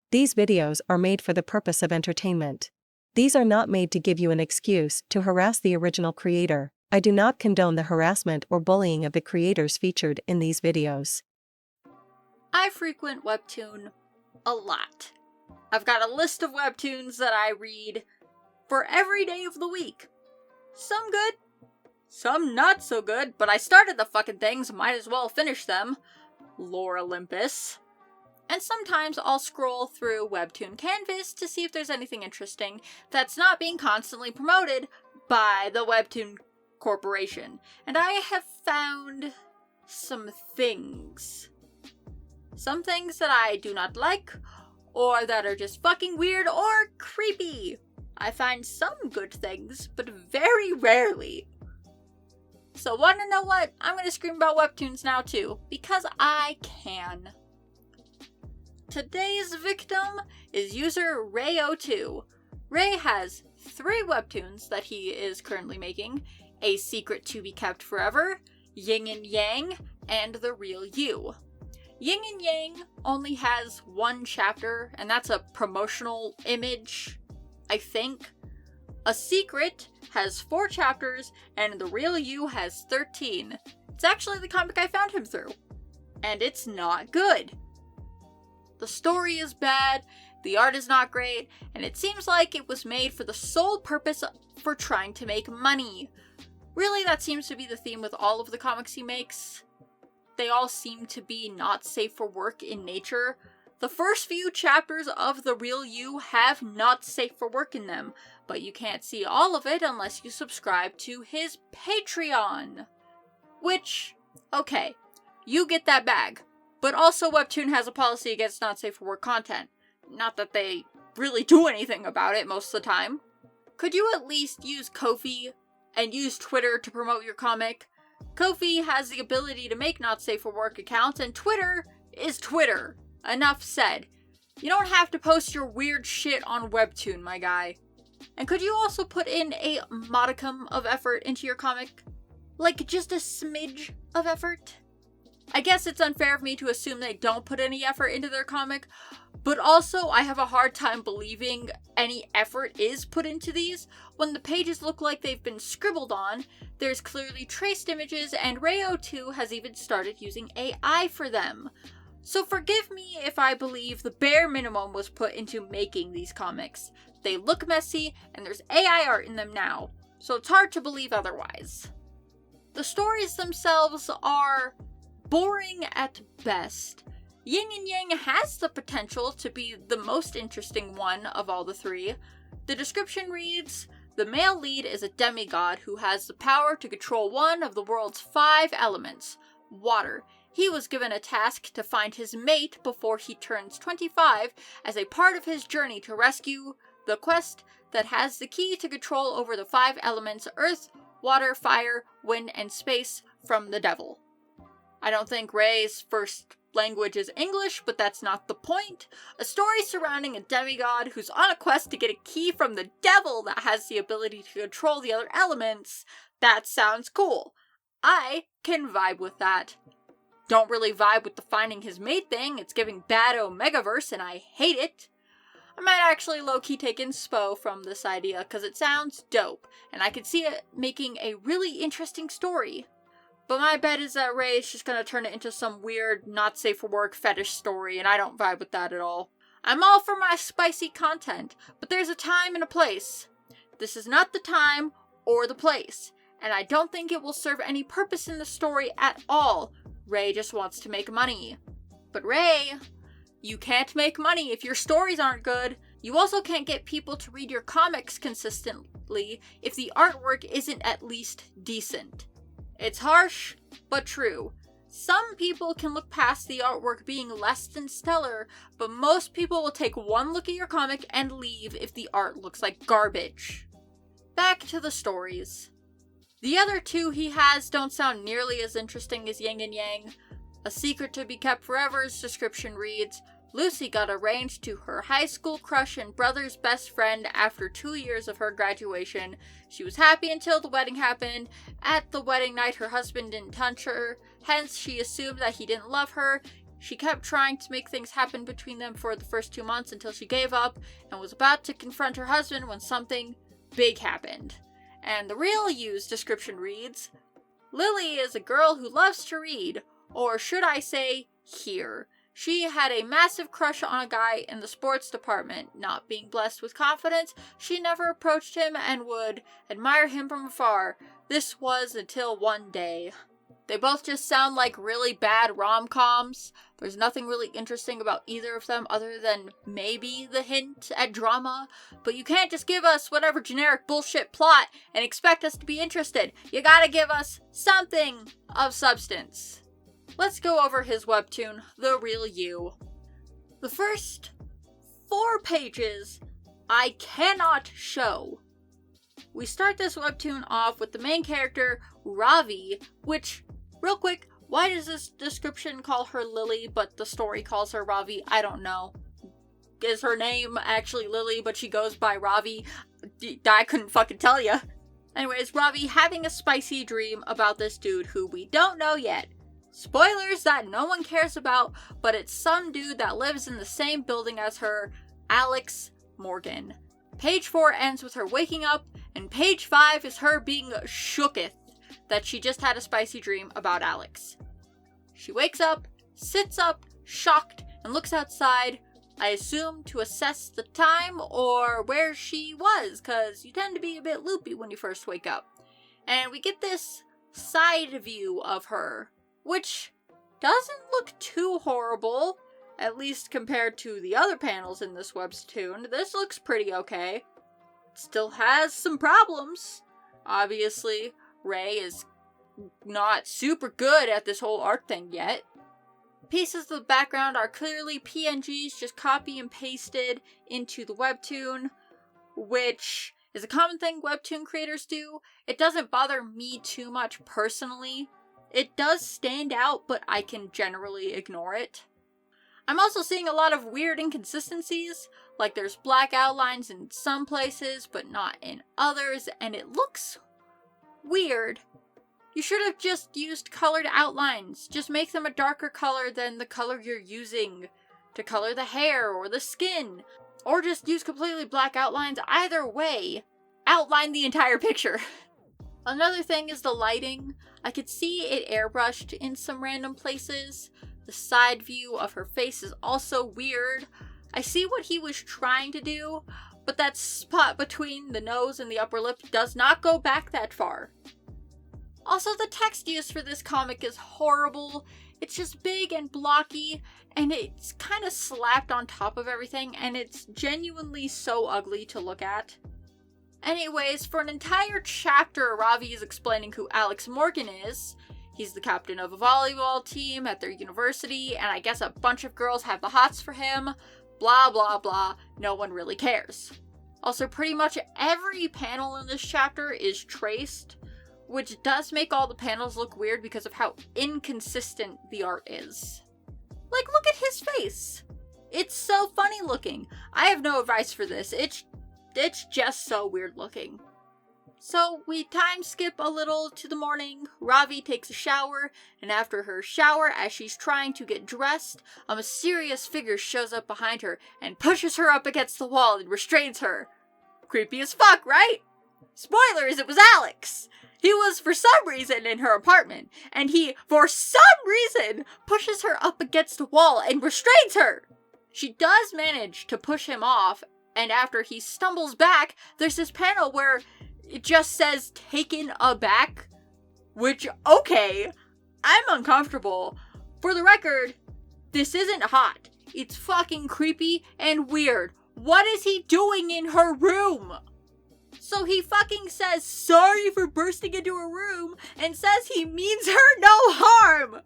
These videos are made for the purpose of entertainment. These are not made to give you an excuse to harass the original creator. I do not condone the harassment or bullying of the creators featured in these videos. I frequent Webtoon a lot. I've got a list of Webtoons that I read for every day of the week. Some good, some not so good, but I started the fucking things, might as well finish them. Lore Olympus. And sometimes I'll scroll through Webtoon Canvas to see if there's anything interesting that's not being constantly promoted by the Webtoon Corporation. And I have found some things. Some things that I do not like, or that are just fucking weird or creepy. I find some good things, but very rarely. So wanna know what? I'm gonna scream about Webtoons now too, because I can. Today's victim is user Ray02. Ray has 3 Webtoons that he is currently making: A Secret to Be Kept Forever, Yin and Yang, and The Real You. Yin and Yang only has 1 chapter, and that's a promotional image, I think. A Secret has 4 chapters, and The Real You has 13. It's actually the comic I found him through. And it's not good. The story is bad, the art is not great, and it seems like it was made for the sole purpose for trying to make money. Really, that seems to be the theme with all of the comics he makes. They all seem to be not safe for work in nature. The first few chapters of The Real You have not safe for work in them, but you can't see all of it unless you subscribe to his Patreon. Which, okay, you get that bag. But also Webtoon has a policy against not safe for work content. Not that they really do anything about it most of the time. Could you at least use Ko-fi and use Twitter to promote your comic? Ko-fi has the ability to make not safe for work accounts, and Twitter is Twitter. Enough said. You don't have to post your weird shit on Webtoon, my guy. And could you also put in a modicum of effort into your comic? Like just a smidge of effort? I guess it's unfair of me to assume they don't put any effort into their comic, but also I have a hard time believing any effort is put into these when the pages look like they've been scribbled on, there's clearly traced images, and Ray02 has even started using AI for them. So forgive me if I believe the bare minimum was put into making these comics. They look messy, and there's AI art in them now, so it's hard to believe otherwise. The stories themselves are boring at best. Yin and Yang has the potential to be the most interesting one of all the 3. The description reads, the male lead is a demigod who has the power to control one of the world's 5 elements, water. He was given a task to find his mate before he turns 25 as a part of his journey to rescue the quest that has the key to control over the 5 elements, earth, water, fire, wind, and space from the devil. I don't think Ray's first language is English, but that's not the point. A story surrounding a demigod who's on a quest to get a key from the devil that has the ability to control the other elements. That sounds cool. I can vibe with that. Don't really vibe with the finding his mate thing. It's giving bad Omegaverse and I hate it. I might actually low-key take inspo from this idea because it sounds dope, and I could see it making a really interesting story. But my bet is that Ray is just gonna turn it into some weird, not safe for work fetish story, and I don't vibe with that at all. I'm all for my spicy content, but there's a time and a place. This is not the time or the place, and I don't think it will serve any purpose in the story at all. Ray just wants to make money. But Ray, you can't make money if your stories aren't good. You also can't get people to read your comics consistently if the artwork isn't at least decent. It's harsh, but true. Some people can look past the artwork being less than stellar, but most people will take one look at your comic and leave if the art looks like garbage. Back to the stories. The other 2 he has don't sound nearly as interesting as Yin and Yang. A Secret to Be Kept Forever's description reads, Lucy got arranged to her high school crush and brother's best friend after 2 years of her graduation. She was happy until the wedding happened. At the wedding night, her husband didn't touch her, hence she assumed that he didn't love her. She kept trying to make things happen between them for the first 2 months until she gave up and was about to confront her husband when something big happened. And the real Yu's description reads, Lily is a girl who loves to read, or should I say, hear. She had a massive crush on a guy in the sports department. Not being blessed with confidence, she never approached him and would admire him from afar. This was until one day. They both just sound like really bad rom-coms. There's nothing really interesting about either of them other than maybe the hint at drama. But you can't just give us whatever generic bullshit plot and expect us to be interested. You gotta give us something of substance. Let's go over his webtoon, The Real You. The first 4 pages I cannot show. We start this webtoon off with the main character, Ravi, which, real quick, why does this description call her Lily, but the story calls her Ravi? I don't know. Is her name actually Lily, but she goes by Ravi? I couldn't fucking tell ya. Anyways, Ravi having a spicy dream about this dude who we don't know yet. Spoilers that no one cares about, but it's some dude that lives in the same building as her, Alex Morgan. Page 4 ends with her waking up, and page 5 is her being shooketh that she just had a spicy dream about Alex. She wakes up, sits up, shocked, and looks outside, I assume to assess the time or where she was, cause you tend to be a bit loopy when you first wake up. And we get this side view of her, which doesn't look too horrible, at least compared to the other panels in this webtoon. This looks pretty okay. Still has some problems. Obviously, Ray is not super good at this whole art thing yet. Pieces of the background are clearly PNGs just copy and pasted into the webtoon, which is a common thing webtoon creators do. It doesn't bother me too much personally. It does stand out, but I can generally ignore it. I'm also seeing a lot of weird inconsistencies, like there's black outlines in some places, but not in others, and it looks weird. You should have just used colored outlines. Just make them a darker color than the color you're using to color the hair or the skin. Or just use completely black outlines. Either way, outline the entire picture. Another thing is the lighting. I could see it airbrushed in some random places. The side view of her face is also weird. I see what he was trying to do, but that spot between the nose and the upper lip does not go back that far. Also, the text used for this comic is horrible. It's just big and blocky, and it's kind of slapped on top of everything, and it's genuinely so ugly to look at. Anyways, for an entire chapter, Ravi is explaining who Alex Morgan is. He's the captain of a volleyball team at their university, and I guess a bunch of girls have the hots for him. Blah, blah, blah. No one really cares. Also, pretty much every panel in this chapter is traced, which does make all the panels look weird because of how inconsistent the art is. Like, look at his face! It's so funny looking. I have no advice for this. It's just so weird looking. So, we time skip a little to the morning. Ravi takes a shower, and after her shower, as she's trying to get dressed, a mysterious figure shows up behind her and pushes her up against the wall and restrains her. Creepy as fuck, right? Spoilers, it was Alex! He was, for some reason, in her apartment, and he, for some reason, pushes her up against a wall and restrains her! She does manage to push him off, and after he stumbles back, there's this panel where it just says, taken aback, which, okay, I'm uncomfortable. For the record, this isn't hot. It's fucking creepy and weird. What is he doing in her room? So he fucking says sorry for bursting into her room and says he means her no harm.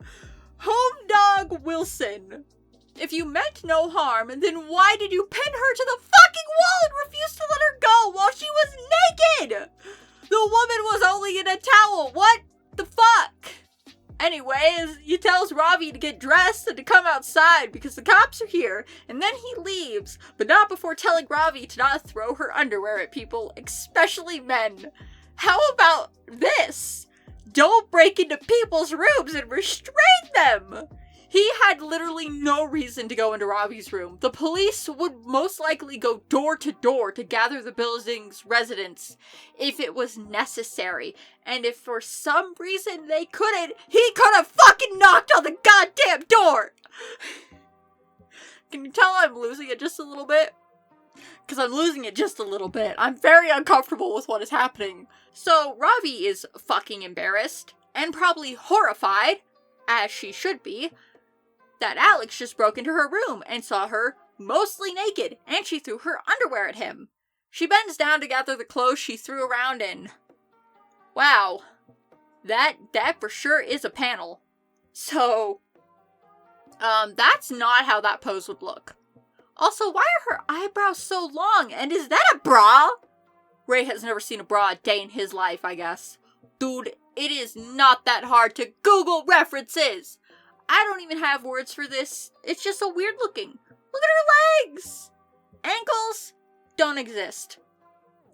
Home dog Wilson. If you meant no harm, then why did you pin her to the fucking wall and refuse to let her go while she was naked? The woman was only in a towel. What the fuck? Anyways, he tells Ravi to get dressed and to come outside because the cops are here, and then he leaves, but not before telling Ravi to not throw her underwear at people, especially men. How about this? Don't break into people's rooms and restrain them! He had literally no reason to go into Ravi's room. The police would most likely go door to door to gather the building's residents if it was necessary. And if for some reason they couldn't, he could have fucking knocked on the goddamn door! Can you tell I'm losing it just a little bit? Because I'm losing it just a little bit. I'm very uncomfortable with what is happening. So Ravi is fucking embarrassed, and probably horrified, as she should be, that Alex just broke into her room and saw her mostly naked, and she threw her underwear at him. She bends down to gather the clothes she threw around and... wow. That for sure is a panel. So, that's not how that pose would look. Also, why are her eyebrows so long, and is that a bra? Ray has never seen a bra a day in his life, I guess. Dude, it is not that hard to Google references! I don't even have words for this. It's just so weird looking. Look at her legs! Ankles don't exist.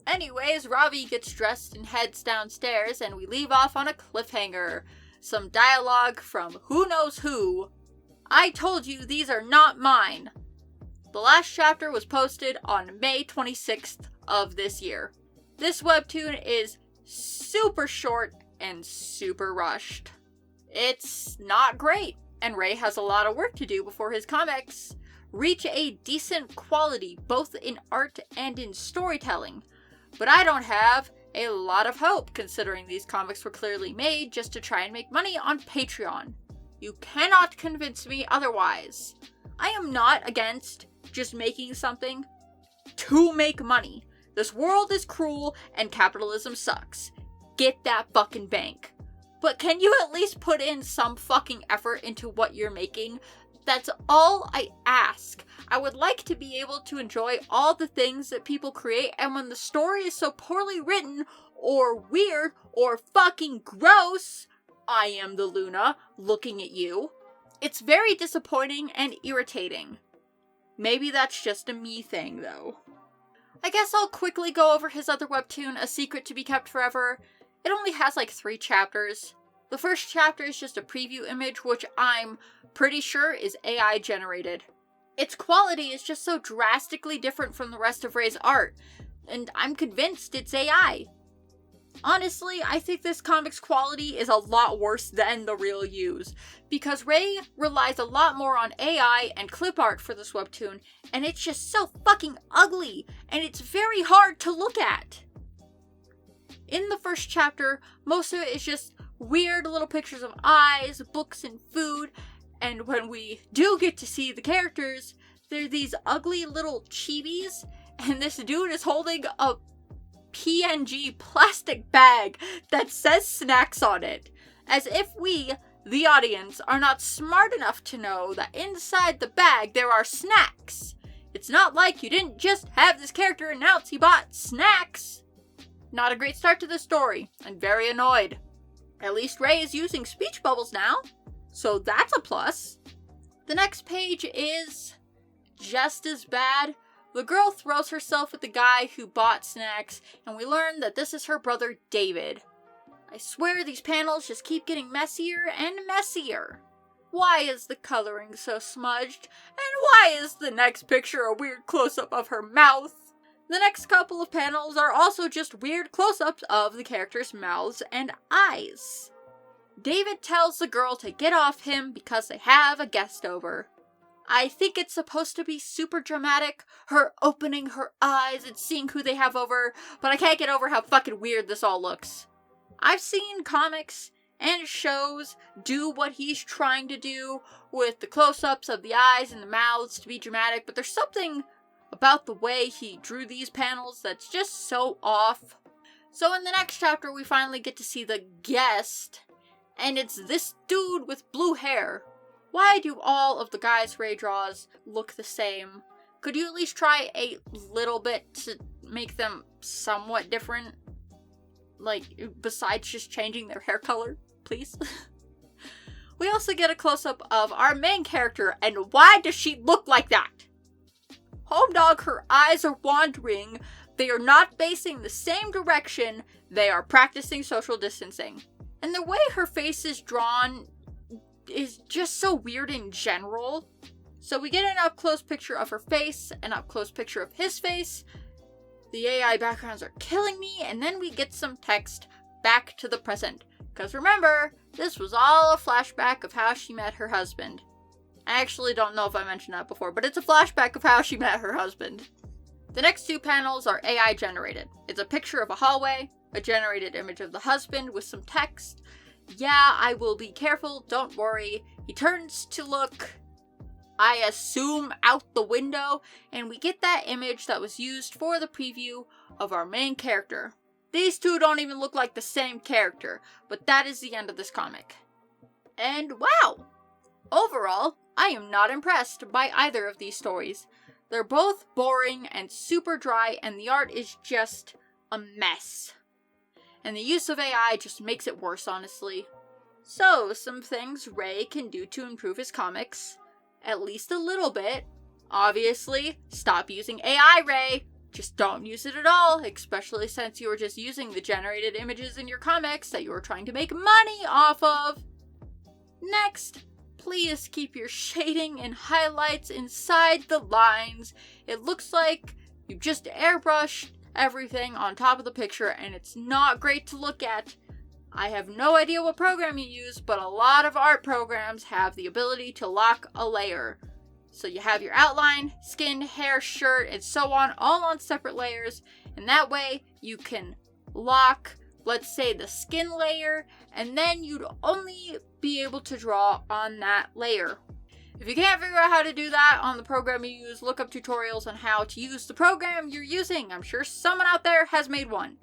Anyways, Ravi gets dressed and heads downstairs, and we leave off on a cliffhanger. Some dialogue from who knows who. I told you these are not mine. The last chapter was posted on May 26th of this year. This webtoon is super short and super rushed. It's not great, and Ray has a lot of work to do before his comics reach a decent quality both in art and in storytelling. But I don't have a lot of hope, considering these comics were clearly made just to try and make money on Patreon. You cannot convince me otherwise. I am not against just making something to make money. This world is cruel and capitalism sucks. Get that fucking bank. But can you at least put in some fucking effort into what you're making? That's all I ask. I would like to be able to enjoy all the things that people create, and when the story is so poorly written, or weird, or fucking gross, I am the Luna looking at you. It's very disappointing and irritating. Maybe that's just a me thing, though. I guess I'll quickly go over his other webtoon, A Secret to Be Kept Forever. It only has like 3 chapters. The first chapter is just a preview image, which I'm pretty sure is AI generated. Its quality is just so drastically different from the rest of Ray's art, and I'm convinced it's AI. Honestly, I think this comic's quality is a lot worse than the real use, because Ray relies a lot more on AI and clip art for this webtoon, and it's just so fucking ugly, and it's very hard to look at. In the first chapter, most of it is just weird little pictures of eyes, books, and food, and when we do get to see the characters, they're these ugly little chibis, and this dude is holding a PNG plastic bag that says snacks on it, as if we, the audience, are not smart enough to know that inside the bag there are snacks. It's not like you didn't just have this character announce he bought snacks. Not a great start to the story. I'm very annoyed. At least Ray is using speech bubbles now, so that's a plus. The next page is just as bad. The girl throws herself at the guy who bought snacks, and we learn that this is her brother David. I swear these panels just keep getting messier and messier. Why is the coloring so smudged? And why is the next picture a weird close-up of her mouth? The next couple of panels are also just weird close-ups of the characters' mouths and eyes. David tells the girl to get off him because they have a guest over. I think it's supposed to be super dramatic, her opening her eyes and seeing who they have over, but I can't get over how fucking weird this all looks. I've seen comics and shows do what he's trying to do with the close-ups of the eyes and the mouths to be dramatic, but there's something about the way he drew these panels that's just so off. So in the next chapter, we finally get to see the guest, and it's this dude with blue hair. Why do all of the guys Ray draws look the same? Could you at least try a little bit to make them somewhat different? Like, besides just changing their hair color, please? We also get a close-up of our main character, and why does she look like that? Home Dog, her eyes are wandering. They are not facing the same direction. They are practicing social distancing. And the way her face is drawn is just so weird in general. So we get an up-close picture of her face, an up-close picture of his face. The AI backgrounds are killing me, and then we get some text back to the present. Because remember, this was all a flashback of how she met her husband. I actually don't know if I mentioned that before, but it's a flashback of how she met her husband. The next 2 panels are AI generated. It's a picture of a hallway, a generated image of the husband with some text. Yeah, I will be careful, don't worry. He turns to look, I assume, out the window, and we get that image that was used for the preview of our main character. These 2 don't even look like the same character, but that is the end of this comic. And wow! Overall, I am not impressed by either of these stories. They're both boring and super dry, and the art is just a mess. And the use of AI just makes it worse, honestly. So, some things Ray can do to improve his comics. At least a little bit. Obviously, stop using AI, Ray. Just don't use it at all, especially since you were just using the generated images in your comics that you were trying to make money off of. Next, please keep your shading and highlights inside the lines. It looks like you just airbrushed everything on top of the picture, and it's not great to look at. I have no idea what program you use, but a lot of art programs have the ability to lock a layer. So you have your outline, skin, hair, shirt, and so on, all on separate layers, and that way you can lock, let's say, the skin layer, and then you'd only be able to draw on that layer. If you can't figure out how to do that on the program you use, look up tutorials on how to use the program you're using. I'm sure someone out there has made one.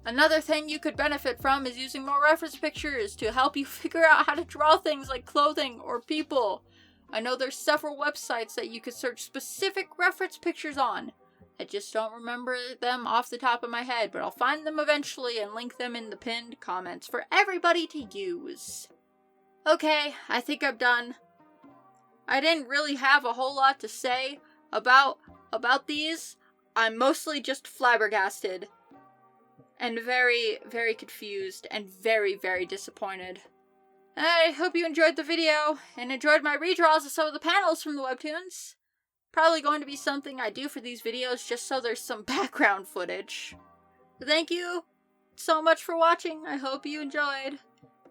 Another thing you could benefit from is using more reference pictures to help you figure out how to draw things like clothing or people. I know there's several websites that you could search specific reference pictures on. I just don't remember them off the top of my head, but I'll find them eventually and link them in the pinned comments for everybody to use. Okay, I think I'm done. I didn't really have a whole lot to say about these. I'm mostly just flabbergasted and very, very confused and very, very disappointed. I hope you enjoyed the video and enjoyed my redraws of some of the panels from the webtoons. Probably going to be something I do for these videos just so there's some background footage. Thank you so much for watching. I hope you enjoyed.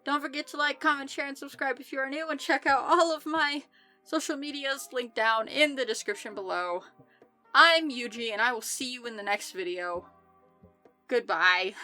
Don't forget to like, comment, share, and subscribe if you are new, and check out all of my social medias linked down in the description below. I'm Yuji, and I will see you in the next video. Goodbye.